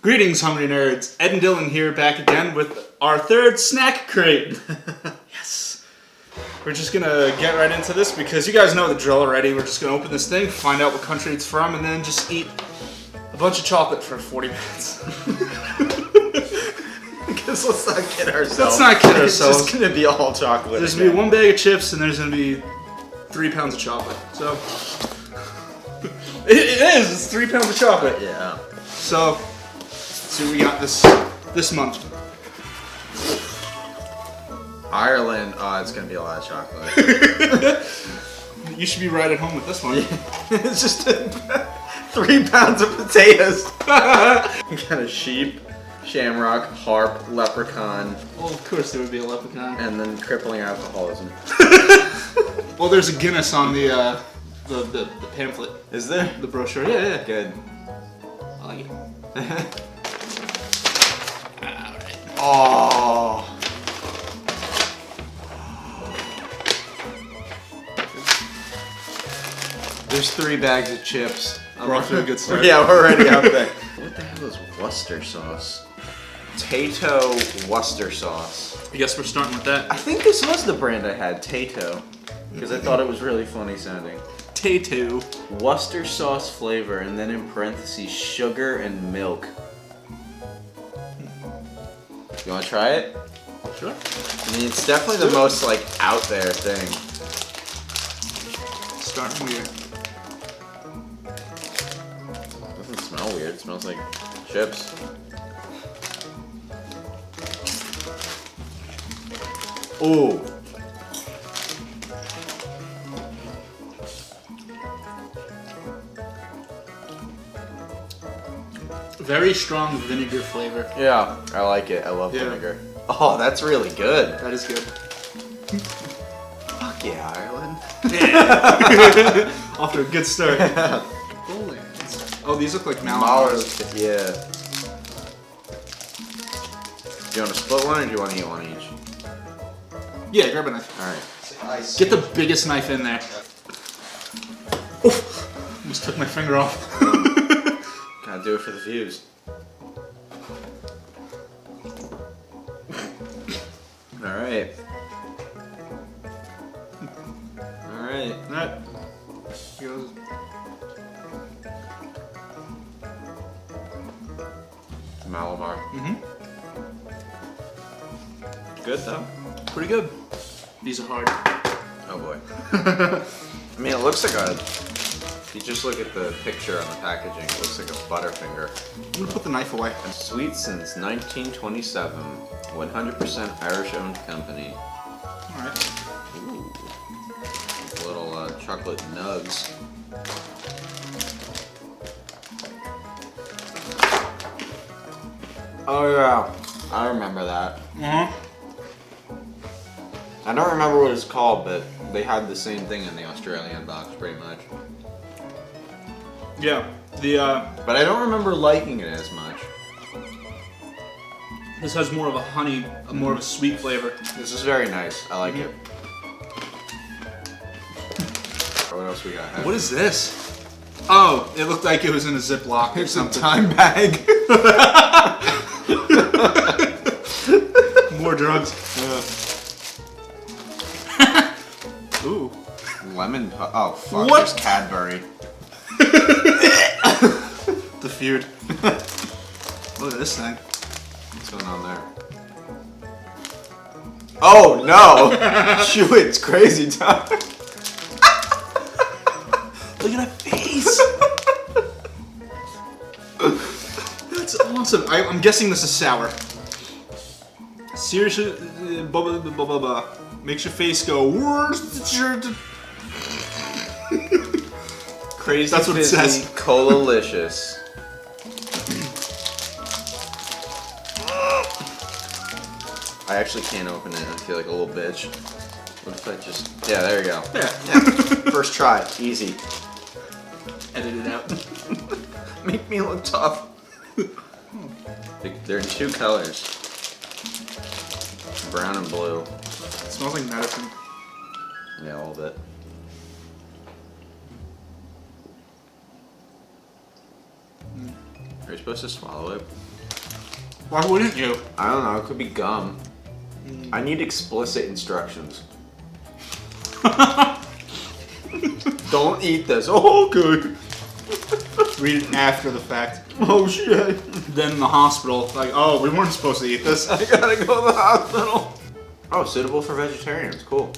Greetings, hungry nerds. Ed and Dylan here, back again with our third snack crate. Yes. We're just gonna get right into this because you guys know the drill already. We're just gonna open this thing, find out what country it's from, and then just eat a bunch of chocolate for 40 minutes. Because let's not kid ourselves. Let's not kid ourselves. It's just gonna be all chocolate. There's gonna be 1 bag of chips and there's gonna be 3 pounds of chocolate. So it is. It's 3 pounds of chocolate. Yeah. So let's see what we got this month. Ireland. Oh, it's gonna be a lot of chocolate. You should be right at home with this one. It's just 3 pounds of potatoes. You got a sheep, shamrock, harp, leprechaun. Well, of course there would be a leprechaun. And then crippling alcoholism. Well, there's a Guinness on the pamphlet. Is there? The brochure. Yeah. Good. I like it. Alright. Oh. There's 3 bags of chips. We're off to a good start. Yeah, we're already out there. What the hell is Worcester sauce? Tato Worcester sauce. I guess we're starting with that. I think this was the brand I had, Tato. Because I thought it was really funny sounding. Tato. Worcester sauce flavor, and then in parentheses, sugar and milk. You wanna try it? Sure. I mean, it's definitely the most, like, out there thing. Starting weird. Doesn't smell weird, it smells like chips. Ooh. Very strong vinegar flavor. Yeah, I like it. I love Yeah. vinegar. Oh, that's really good. That is good. Fuck yeah, Ireland. Yeah. Off to a good start. Oh, these look like mallows. Yeah. Do you want to split one or do you want to eat one each? Yeah, grab a knife. Alright. Get the biggest knife in there. Oof. Almost took my finger off. Gotta do it for the views. Alright. Alright. Alright. Here goes. Malamar. Good though. Pretty good. These are hard. Oh boy. I mean, it looks like a... If you just look at the picture on the packaging, it looks like a Butterfinger. I'm gonna put the knife away. Sweet since 1927. 100% Irish-owned company. Alright. Ooh. Little chocolate nugs. Oh yeah, I remember that. I don't remember what it's called, but they had the same thing in the Australian box, pretty much. Yeah. But I don't remember liking it as much. This has more of a honey, more of a sweet flavor. This is very nice. I like it. What else we got? What is this? Oh, it looked like it was in a Ziploc or It's a something. time bag. More drugs. Ooh. Lemon oh fuck, What? there's Cadbury. The feud. Look at this thing. What's going on there? Oh no! Chew it, it's crazy time. Look at that face. That's awesome. I'm guessing this is sour. Seriously, blah, blah, blah, blah, blah. Makes your face go. Crazy. That's what it fizzy, says. Cola-licious. I actually can't open it. I feel like a little bitch. What if I just... Yeah, there you go. Yeah. First try. Easy. Edit it out. Make me look tough. They're in 2 colors. Brown and blue. It smells like medicine. Yeah, a little bit. Are you supposed to swallow it? Why wouldn't you? I don't know. It could be gum. I need explicit instructions. Don't eat this. Oh, good. Read it after the fact. Oh, shit. Then in the hospital, like, oh, we weren't supposed to eat this. I gotta go to the hospital. Oh, suitable for vegetarians. Cool.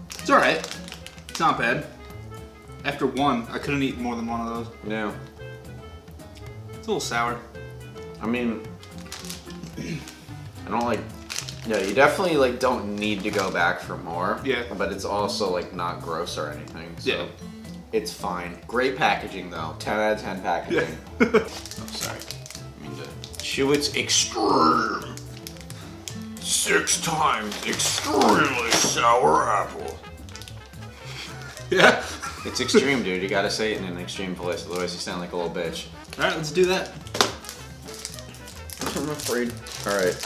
It's alright. It's not bad. After one, I couldn't eat more than one of those. Yeah. It's a little sour. I mean, I don't like. Yeah, you definitely like don't need to go back for more. Yeah. But it's also like not gross or anything. So Yeah. it's fine. Great packaging though. 10 out of 10 packaging. Yeah. Oh, sorry. I mean to chew its extreme. 6 times extremely sour apple. Yeah. It's extreme, dude. You gotta say it in an extreme voice, otherwise you sound like a little bitch. Alright, let's do that. I'm afraid. Alright.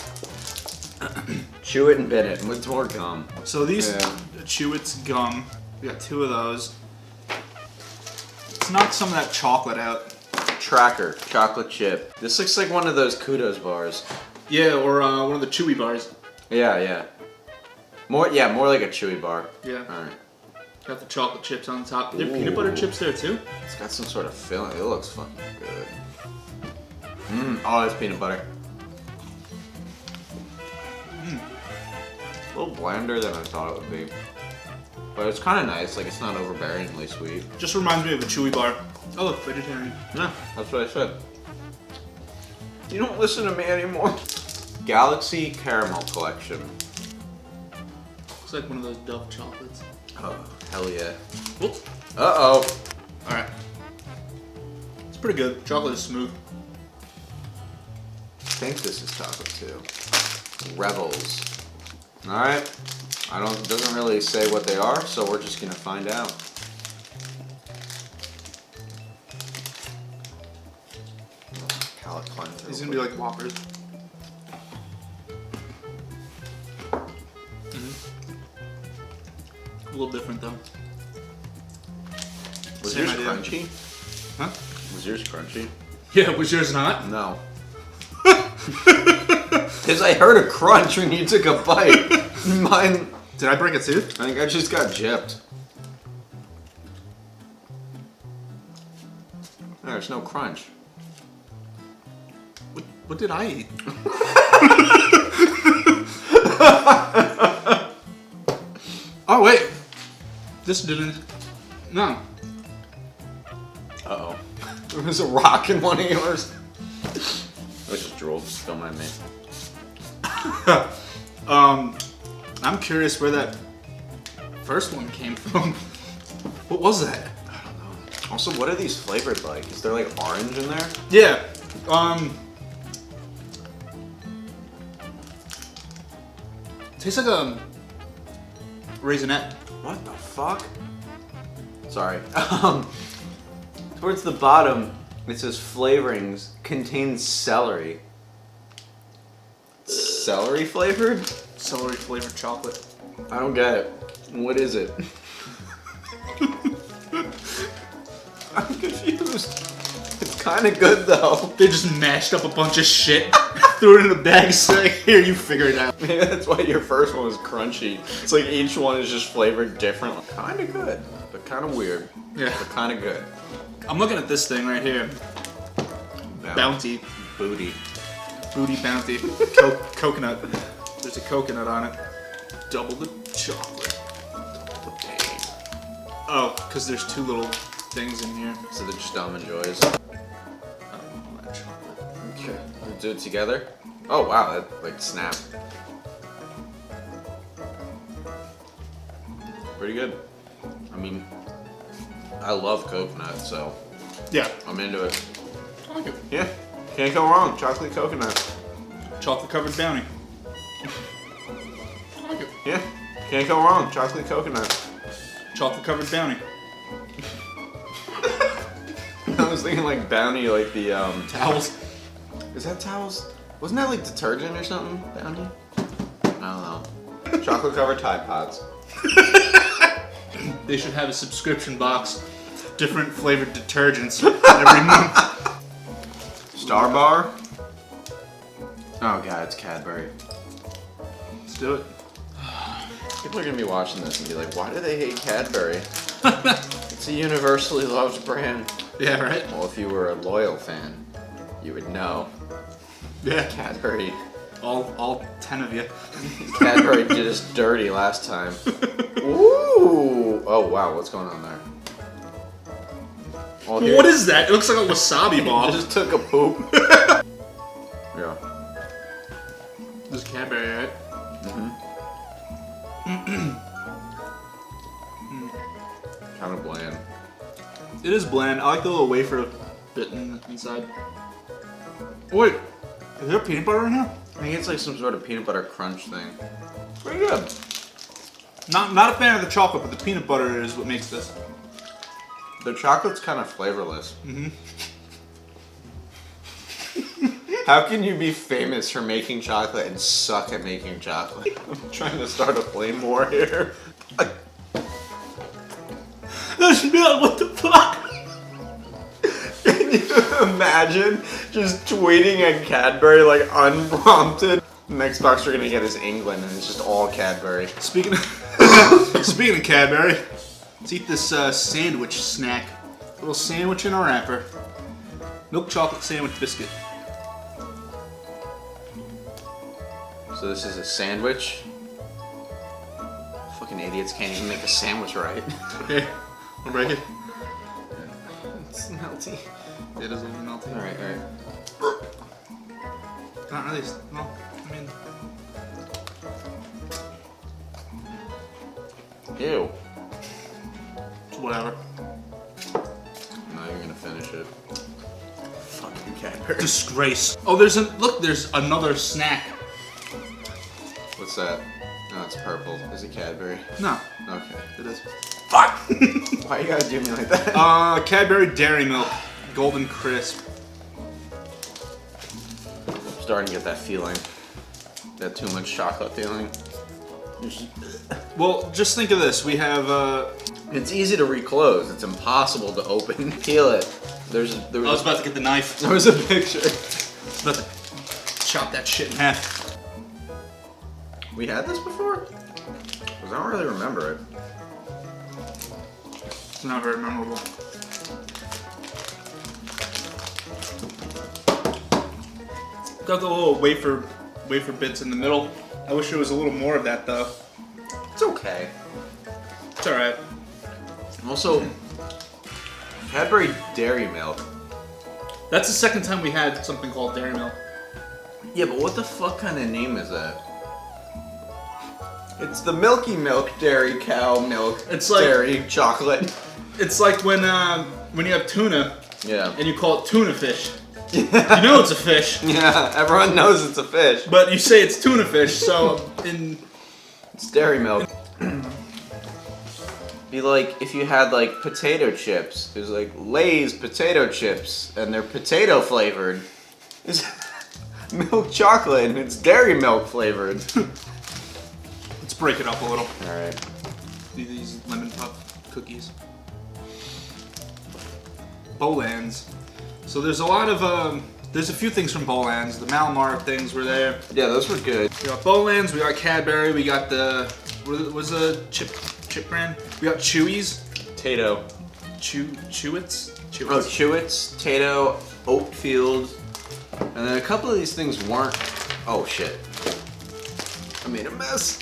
Chew it and bit it with more gum. So these Yeah. Chew-Its gum, we got 2 of those. Let's knock some of that chocolate out. Tracker, chocolate chip. This looks like one of those Kudos bars. Yeah, or one of the Chewy bars. Yeah. More like a Chewy bar. Yeah. Alright. Got the chocolate chips on top. Are there peanut butter chips there too? It's got some sort of filling. It looks fucking good. Oh, it's peanut butter. A little blander than I thought it would be. But it's kind of nice. Like, it's not overbearingly sweet. Just reminds me of a Chewy bar. Oh, look, vegetarian. No, that's what I said. You don't listen to me anymore. Galaxy Caramel Collection. Looks like one of those Dove chocolates. Oh, hell yeah. Whoops. Uh-oh. Alright. It's pretty good. Chocolate is smooth. I think this is chocolate too. Rebels. Alright. It doesn't really say what they are, so we're just gonna find out. Palate cleanser. These are gonna be like Whoppers. A little different though. Was Same yours idea. crunchy? Huh? Was yours crunchy? Yeah, was yours not? No. Because I heard a crunch when you took a bite. Mine. Did I break a tooth? I think I just got gypped. There's no crunch. What did I eat? Oh wait, this didn't. No. Uh-oh. There was a rock in one of yours. It was just drool. Don't mind me. I'm curious where that first one came from. What was that? I don't know. Also, what are these flavored like? Is there like orange in there? Yeah. Tastes like a raisinette. What the fuck? Sorry. Towards the bottom, it says flavorings contain celery. Celery flavored? Celery flavored chocolate. I don't get it. What is it? I'm confused. It's kind of good though. They just mashed up a bunch of shit, threw it in a bag, said, "Here, you figure it out." Maybe that's why your first one was crunchy. It's like each one is just flavored differently. Kind of good, but kind of weird. Yeah. But kind of good. I'm looking at this thing right here. Bounty. Booty. Booty Bounty. Coconut. There's a coconut on it. Double the chocolate. Oh, because there's 2 little things in here. So they're just Almond Joys. I don't know that chocolate. Okay. We'll do it together. Oh wow, that like snapped. Pretty good. I mean, I love coconut, so Yeah. I'm into it. I like it. Yeah, can't go wrong. Chocolate coconut. Chocolate covered Bounty. I like it. Yeah, can't go wrong. Chocolate coconut. Chocolate covered Bounty. I was thinking like Bounty, like the Towels. Is that towels? Wasn't that like detergent or something? Bounty? I don't know. Chocolate covered Tide Pods. They should have a subscription box. Different flavored detergents every month. Star Bar. Oh god, it's Cadbury. Let's do it. People are gonna be watching this and be like, why do they hate Cadbury? It's a universally loved brand. Yeah, right? Well, if you were a loyal fan, you would know. Yeah. Cadbury. All 10 of you. Cadbury did us dirty last time. Ooh! Oh wow, what's going on there? Oh, here. What is that? It looks like a wasabi bomb. Just took a poop. Yeah. This is Cadbury, right? Kind of bland. It is bland. I like the little wafer bit inside. Oh, wait, is there peanut butter in here? I think it's like some sort of peanut butter crunch thing. Pretty good. Not a fan of the chocolate, but the peanut butter is what makes this. The chocolate's kind of flavorless. How can you be famous for making chocolate and suck at making chocolate? I'm trying to start a flame war here. What the fuck? Can you imagine just tweeting at Cadbury like unprompted? The next box we're gonna get is England and it's just all Cadbury. Speaking of Cadbury, let's eat this sandwich snack. A little sandwich in a wrapper. Milk chocolate sandwich biscuit. So this is a sandwich? Fucking idiots can't even make a sandwich right. Okay, wanna break it? It's melty. It is a little melty. Alright. Not really. Well, I mean, Ew. whatever. I'm not even gonna finish it. Fucking Cadbury. Disgrace. Oh, there's another snack. What's that? No, it's purple. Is it Cadbury? No, Okay. it is. Fuck! Why you gotta do me like that? Cadbury Dairy Milk, Golden Crisp. I'm starting to get that feeling. That too much chocolate feeling. Well, just think of this. We have, It's easy to reclose. It's impossible to open. Peel it. I was about to get the knife. There was a picture. About to chop that shit in half. We had this before? Because I don't really remember it. It's not very memorable. Got the little wafer bits in the middle. I wish there was a little more of that though. It's okay. It's alright. Also, Cadbury Dairy Milk. That's the second time we had something called Dairy Milk. Yeah, but what the fuck kind of name is that? It's the Milky Milk Dairy Cow Milk. It's like- Dairy Chocolate. It's like when you have tuna Yeah. and you call it tuna fish. You know it's a fish, Yeah, everyone knows it's a fish. but you say it's tuna fish, so It's dairy milk. Be like if you had like potato chips. There's like Lay's potato chips, and they're potato flavored. It's milk chocolate, and it's dairy milk flavored. let's break it up a little. All right. Do these lemon puff cookies. Bolan's. So there's a lot of there's a few things from Bolan's. The Malamar things were there. Yeah, those were good. We got Bolan's, we got Cadbury, we got the what was the chip brand? We got Chewy's. Tato. Chewits? Oh, Chewits, Tato, Oatfield, and then a couple of these things weren't. Oh shit! I made a mess.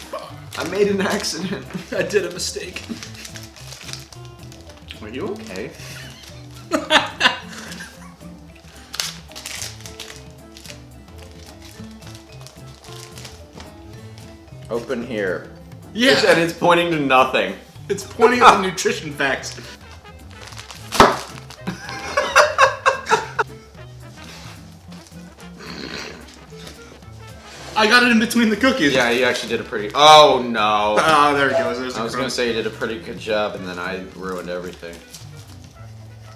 I made an accident. I did a mistake. Are you okay? Open here. Yeah, And it's pointing to nothing. it's pointing at the nutrition facts. I got it in between the cookies. Yeah, you actually did a pretty. Oh no! Oh, there it goes. There's I the was crumb. gonna say you did a pretty good job, and then I ruined everything.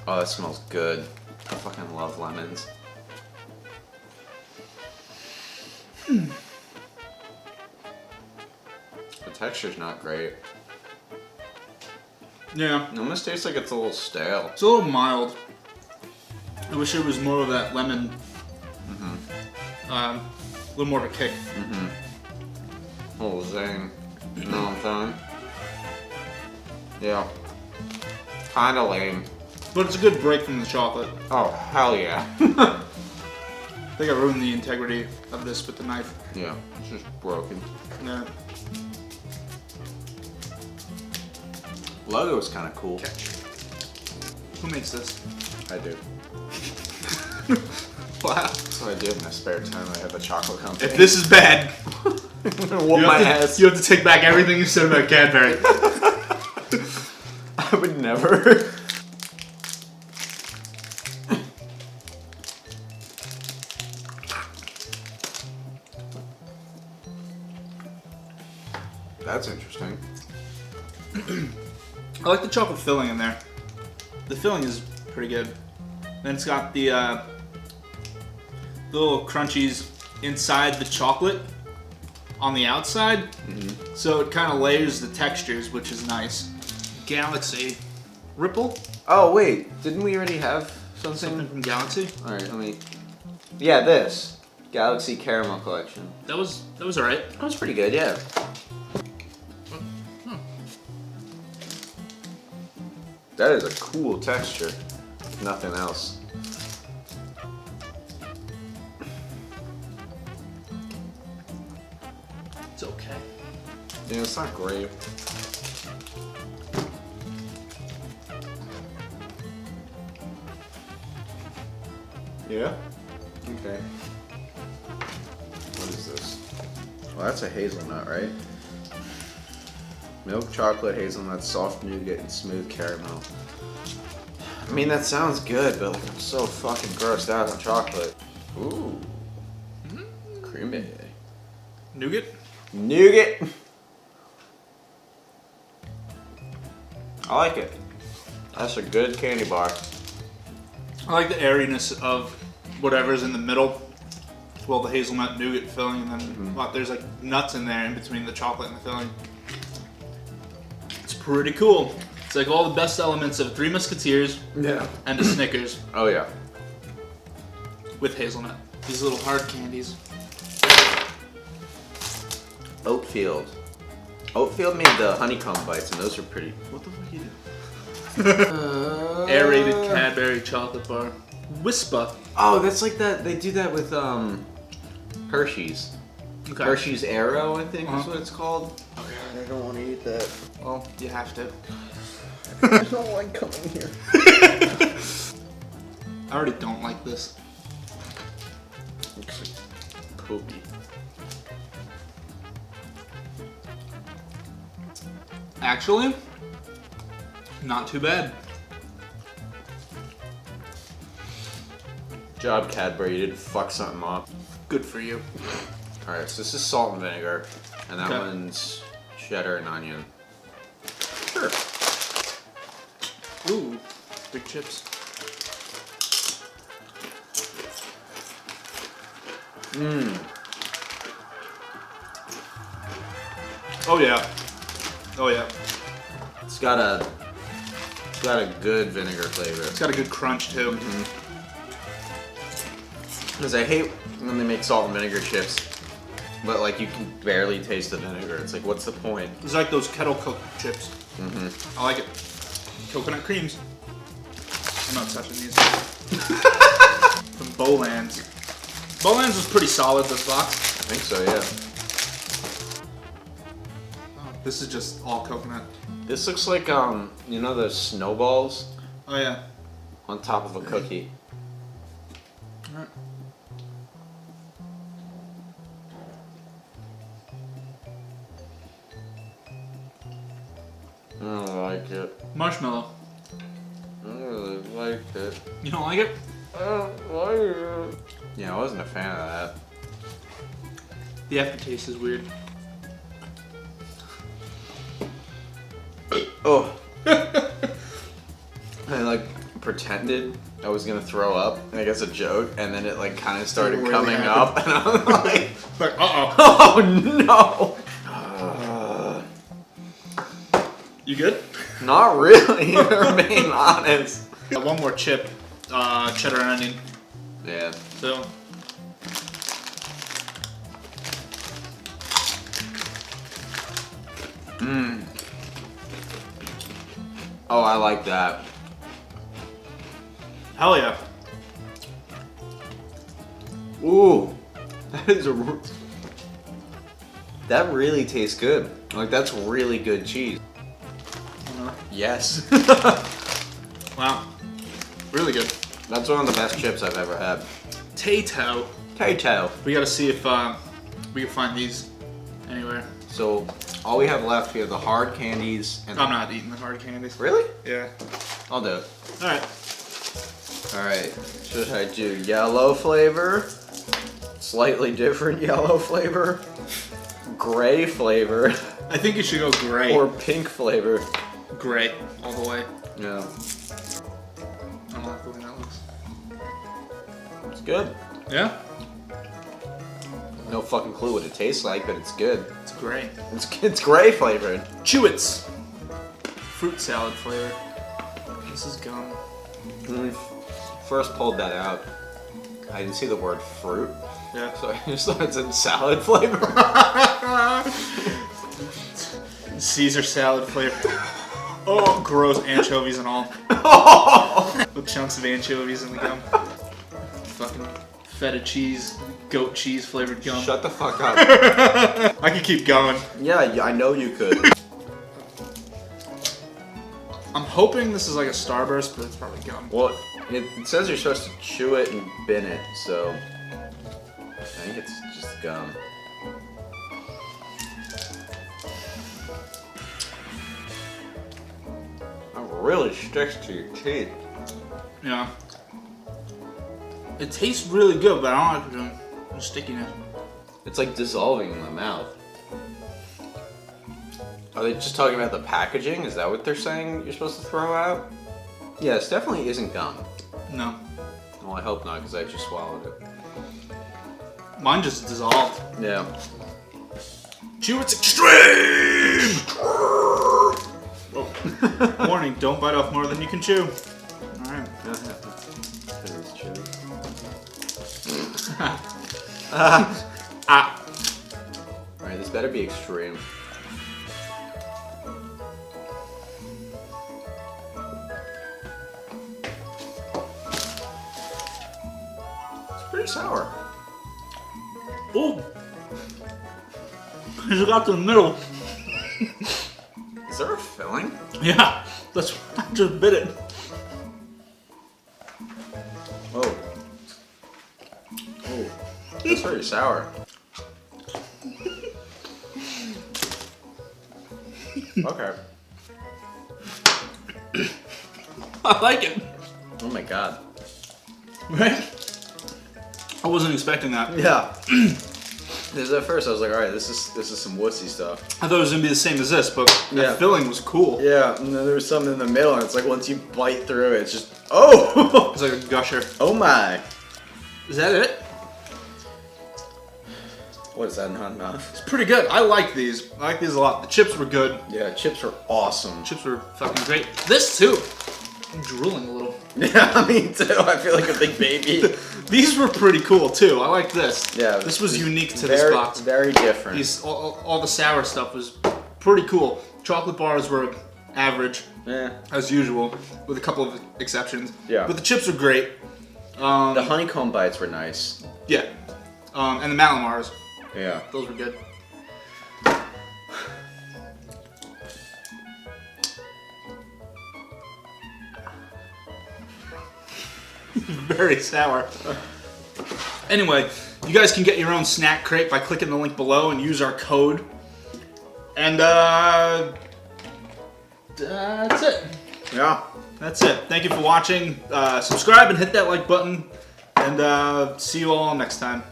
Oh, that smells good. I fucking love lemons. The texture's not great. Yeah, It almost tastes like it's a little stale. it's a little mild. I wish there was more of that lemon A little more of a kick. Oh, zing. You know what I'm saying? Yeah. Kinda lame. But it's a good break from the chocolate. Oh, hell yeah. I think I ruined the integrity of this with the knife. Yeah, it's just broken. Yeah. Logo's kind of cool. Catch. Who makes this? I do. Wow. That's what I do in my spare time. I have a chocolate company. If this is bad, Whoop my ass. you have to take back everything you said about Cadbury. I would never. That's interesting. I like the chocolate filling in there. The filling is pretty good. Then it's got the little crunchies inside the chocolate on the outside. So it kind of layers the textures, which is nice. Galaxy. Ripple? Oh, wait. Didn't we already have Something from Galaxy? Alright, let me... Yeah, this. Galaxy Caramel Collection. That was alright. That was pretty good, yeah. That is a cool texture. Nothing else. It's okay. Yeah, it's not great. Yeah? Okay. What is this? Well, that's a hazelnut, right? Milk chocolate, hazelnut, soft nougat, and smooth caramel. I mean, that sounds good, but like, I'm so fucking grossed out on chocolate. Ooh. Creamy. Nougat? Nougat. I like it. That's a good candy bar. I like the airiness of whatever's in the middle. Well, the hazelnut nougat filling, and then there's like nuts in there in between the chocolate and the filling. It's pretty cool. It's like all the best elements of Three Musketeers and a Snickers Oh yeah. with hazelnut. These little hard candies. Oatfield. Oatfield made the honeycomb bites, and those are pretty. What the fuck are you doing? Aerated Cadbury chocolate bar. Whisper. Oh, that's like that. They do that with Hershey's. Okay. Hershey's Arrow, I think is Uh-huh. what it's called. Oh god, I don't want to eat that. Well, you have to. I don't like coming here. I already don't like this. Looks like poopy. Actually, not too bad. Good job, Cadbury. You didn't fuck something up. Good for you. Alright, so this is salt and vinegar, and that Okay. one's cheddar and onion. Sure. Ooh, big chips. Oh yeah. Oh yeah. It's got a good vinegar flavor. It's got a good crunch too. Because I hate when they make salt and vinegar chips, but like you can barely taste the vinegar. It's like, what's the point? It's like those kettle cooked chips. I like it. Coconut creams. I'm not touching these. From Bowlands. Bowlands was pretty solid this box. I think so, yeah. Oh, this is just all coconut. This looks like you know those snowballs Oh yeah. on top of a cookie. Alright. I don't like it. Marshmallow. I don't really like it. You don't like it? I don't like it. Yeah, I wasn't a fan of that. The aftertaste is weird. Oh. I like pretended I was gonna throw up, like as a joke, and then it like kind of started really coming happened. up, and I'm like, Like, uh-oh. oh no. You good? Not really, to remain honest. Got one more chip. Cheddar and onion. Yeah. So, Oh, I like that. Hell yeah. Ooh, that is that really tastes good. Like, that's really good cheese. Yes. Wow. Really good. That's one of the best chips I've ever had. Tato. Tato. We gotta see if we can find these anywhere. So, all we have left, we have the hard candies and... I'm not eating the hard candies. Really? Yeah. I'll do it. Alright. Alright, should I do yellow flavor? Slightly different yellow flavor? Gray flavor? I think you should go gray. Or pink flavor? Gray, all the way. Yeah. I don't like the way that looks. It's good. Yeah? No fucking clue what it tastes like, but it's good. It's gray. It's gray flavored. Chewits. Fruit salad flavor. This is gum. When we first pulled that out, I didn't see the word fruit, Yeah. so I just thought it's in salad flavor. Caesar salad flavor. Oh, gross. Anchovies and all. With chunks of anchovies in the gum. Fucking feta cheese, goat cheese flavored gum. Shut the fuck up. I could keep going. Yeah, I know you could. I'm hoping this is like a Starburst, but it's probably gum. Well, it says you're supposed to chew it and bin it, so I think it's just gum. It really sticks to your teeth. Yeah. It tastes really good, but I don't like the stickiness. It's like dissolving in the mouth. Are they just talking about the packaging? Is that what they're saying you're supposed to throw out? Yeah, it definitely isn't gum. No. Well, I hope not, because I just swallowed it. Mine just dissolved. Yeah. Chew it's extreme! Warning, don't bite off more than you can chew. Alright. Alright, this better be extreme. It's pretty sour. Oh! I just got to the middle. Is there a filling? Yeah, that's I just bit it. Oh. Oh. That's very sour. Okay. I like it. Oh my god. Right? I wasn't expecting that. Yeah. This at first I was like, alright, this is some wussy stuff. I thought it was gonna be the same as this, but Yeah. that filling was cool. Yeah, and then there was something in the middle, and it's like once you bite through it, it's just oh! It's like a gusher. Oh my! Is that it? What is that, not enough? It's pretty good. I like these. I like these a lot. The chips were good. Yeah, chips were awesome. Chips were fucking great. This too. I'm drooling a little. Yeah, me too. I feel like a big baby. These were pretty cool too. I like this. Yeah, This was unique to very, this box. Very different. These all the sour stuff was pretty cool. Chocolate bars were average, Yeah. as usual, with a couple of exceptions. Yeah. But the chips were great. The honeycomb bites were nice. Yeah. And the Malamars. Yeah. Those were good. Very sour. Anyway, you guys can get your own snack crate by clicking the link below and use our code. And that's it. Yeah. That's it. Thank you for watching. Subscribe and hit that like button. And see you all next time.